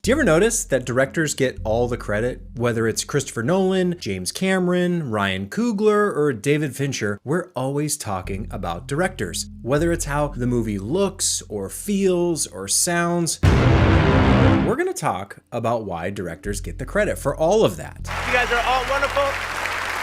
Do you ever notice that directors get all the credit? Whether it's Christopher Nolan, James Cameron, Ryan Coogler, or David Fincher, we're always talking about directors. Whether it's how the movie looks, or feels, or sounds, we're gonna talk about why directors get the credit for all of that. You guys are all wonderful.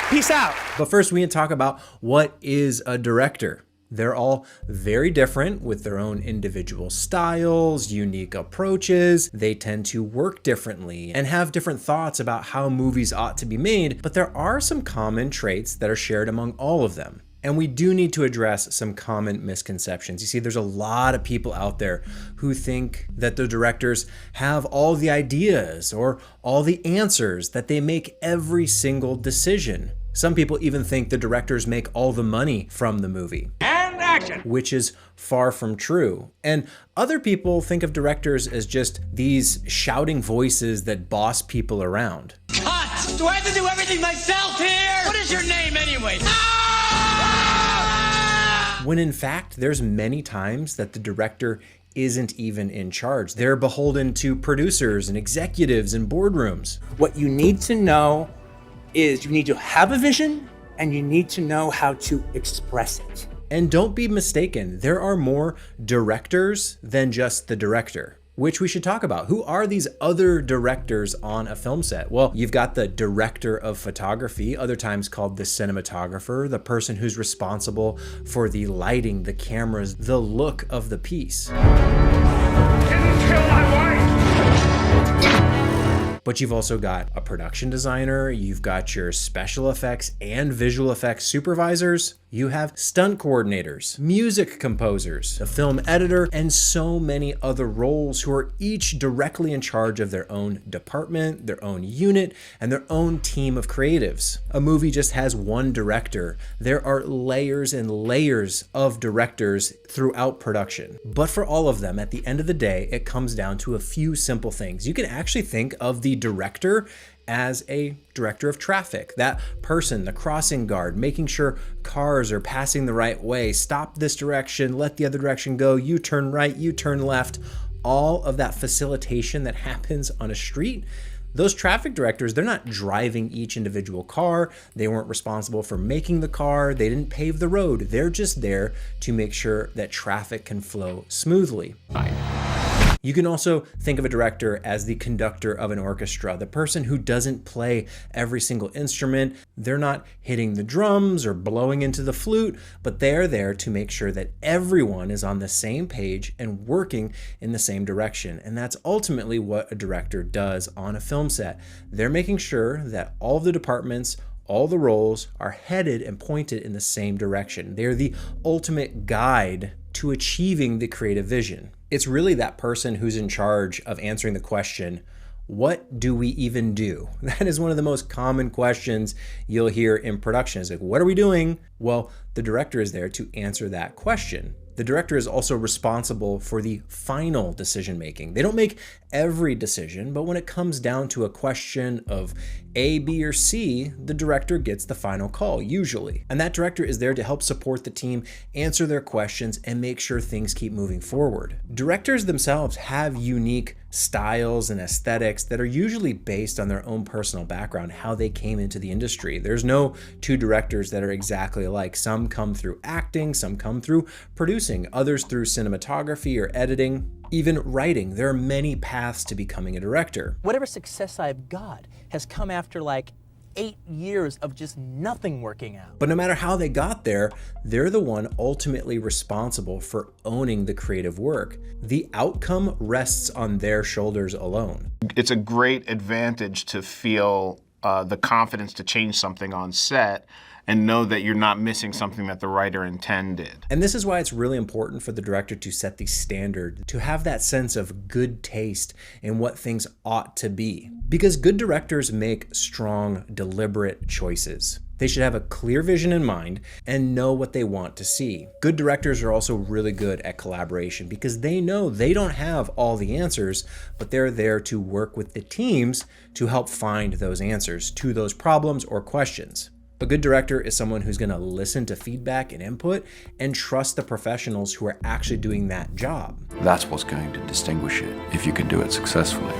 Peace out. But first, we need to talk about what is a director. They're all very different with their own individual styles, unique approaches. They tend to work differently and have different thoughts about how movies ought to be made, but there are some common traits that are shared among all of them. And we do need to address some common misconceptions. You see, there's a lot of people out there who think that the directors have all the ideas or all the answers, that they make every single decision. Some people even think the directors make all the money from the movie. And action! Which is far from true. And other people think of directors as just these shouting voices that boss people around. Cut! Do I have to do everything myself here? What is your name anyway? When in fact, there's many times that the director isn't even in charge. They're beholden to producers and executives and boardrooms. What you need to know is you need to have a vision and you need to know how to express it. And don't be mistaken, there are more directors than just the director, which we should talk about. Who are these other directors on a film set? Well, you've got the director of photography, other times called the cinematographer, the person who's responsible for the lighting, the cameras, the look of the piece. Didn't kill my wife! But you've also got a production designer, you've got your special effects and visual effects supervisors, you have stunt coordinators, music composers, a film editor, and so many other roles who are each directly in charge of their own department, their own unit, and their own team of creatives. A movie just has one director. There are layers and layers of directors throughout production. But for all of them, at the end of the day, it comes down to a few simple things. You can actually think of the director as a director of traffic, that person, the crossing guard, making sure cars are passing the right way, stop this direction, let the other direction go, you turn right, you turn left, all of that facilitation that happens on a street. Those traffic directors, they're not driving each individual car. They weren't responsible for making the car. They didn't pave the road. They're just there to make sure that traffic can flow smoothly. You can also think of a director as the conductor of an orchestra, the person who doesn't play every single instrument. They're not hitting the drums or blowing into the flute, but they're there to make sure that everyone is on the same page and working in the same direction. And that's ultimately what a director does on a film set. They're making sure that all of the departments, all the roles are headed and pointed in the same direction. They're the ultimate guide to achieving the creative vision. It's really that person who's in charge of answering the question, what do we even do? That is one of the most common questions you'll hear in production. It's like, what are we doing? Well, the director is there to answer that question. The director is also responsible for the final decision making. They don't make every decision, but when it comes down to a question of A, B, or C, the director gets the final call, usually. And that director is there to help support the team, answer their questions, and make sure things keep moving forward. Directors themselves have unique styles and aesthetics that are usually based on their own personal background, how they came into the industry. There's no two directors that are exactly alike. Some come through acting, some come through producing, others through cinematography or editing, even writing. There are many paths to becoming a director. Whatever success I've got has come after like 8 years of just nothing working out. But no matter how they got there, they're the one ultimately responsible for owning the creative work. The outcome rests on their shoulders alone. It's a great advantage to feel the confidence to change something on set and know that you're not missing something that the writer intended. And this is why it's really important for the director to set the standard, to have that sense of good taste in what things ought to be. Because good directors make strong, deliberate choices. They should have a clear vision in mind and know what they want to see. Good directors are also really good at collaboration because they know they don't have all the answers, but they're there to work with the teams to help find those answers to those problems or questions. A good director is someone who's going to listen to feedback and input and trust the professionals who are actually doing that job. That's what's going to distinguish it if you can do it successfully.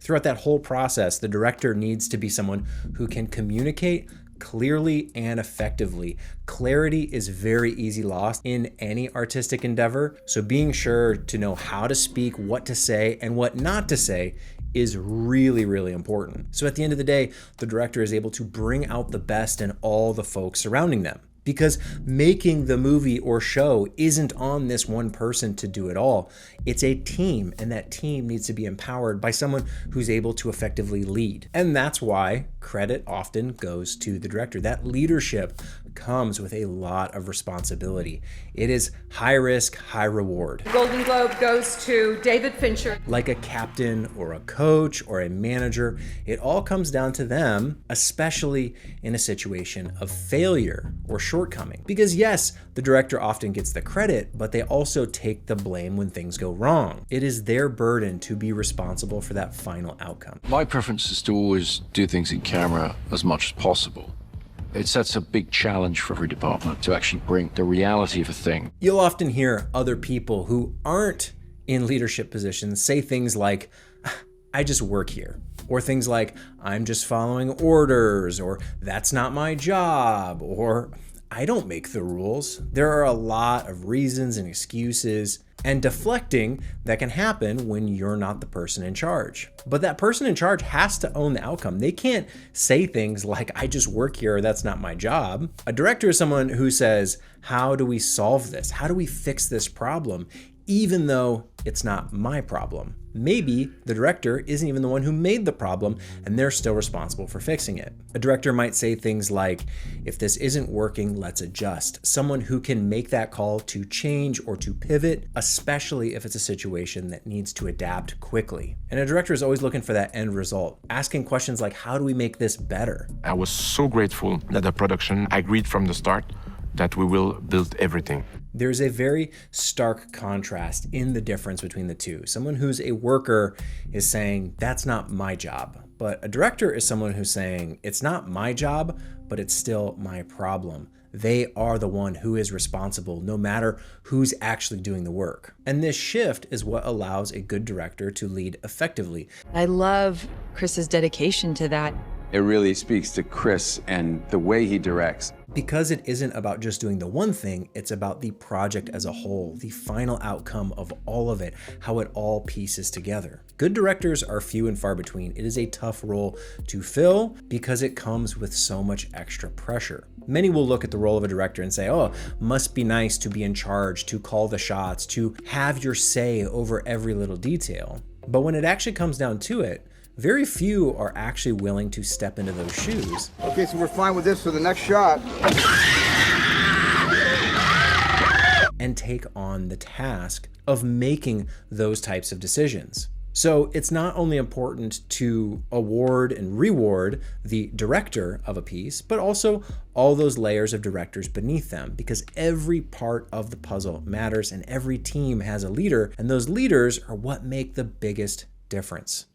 Throughout that whole process, the director needs to be someone who can communicate clearly and effectively. Clarity is very easy lost in any artistic endeavor, so being sure to know how to speak, what to say, and what not to say is really, really important. So at the end of the day, the director is able to bring out the best in all the folks surrounding them. Because making the movie or show isn't on this one person to do it all. It's a team, and that team needs to be empowered by someone who's able to effectively lead. And that's why credit often goes to the director. That leadership comes with a lot of responsibility. It is high risk, high reward. The Golden Globe goes to David Fincher. Like a captain or a coach or a manager, it all comes down to them, especially in a situation of failure or shortcoming. Because yes, the director often gets the credit, but they also take the blame when things go wrong. It is their burden to be responsible for that final outcome. My preference is to always do things in camera as much as possible. It sets a big challenge for every department to actually bring the reality of a thing. You'll often hear other people who aren't in leadership positions say things like, I just work here. Or things like, I'm just following orders, or that's not my job, or I don't make the rules. There are a lot of reasons and excuses and deflecting that can happen when you're not the person in charge. But that person in charge has to own the outcome. They can't say things like, I just work here, that's not my job. A director is someone who says, how do we solve this? How do we fix this problem? Even though it's not my problem. Maybe the director isn't even the one who made the problem and they're still responsible for fixing it. A director might say things like, if this isn't working, let's adjust. Someone who can make that call to change or to pivot, especially if it's a situation that needs to adapt quickly. And a director is always looking for that end result, asking questions like, how do we make this better? I was so grateful that the production agreed from the start that we will build everything. There's a very stark contrast in the difference between the two. Someone who's a worker is saying, that's not my job. But a director is someone who's saying, it's not my job, but it's still my problem. They are the one who is responsible, no matter who's actually doing the work. And this shift is what allows a good director to lead effectively. I love Chris's dedication to that. It really speaks to Chris and the way he directs. Because it isn't about just doing the one thing, it's about the project as a whole, the final outcome of all of it, how it all pieces together. Good directors are few and far between. It is a tough role to fill because it comes with so much extra pressure. Many will look at the role of a director and say, oh, must be nice to be in charge, to call the shots, to have your say over every little detail. But when it actually comes down to it, very few are actually willing to step into those shoes. Okay, so we're fine with this for the next shot. And take on the task of making those types of decisions. So it's not only important to award and reward the director of a piece, but also all those layers of directors beneath them, because every part of the puzzle matters and every team has a leader, and those leaders are what make the biggest difference.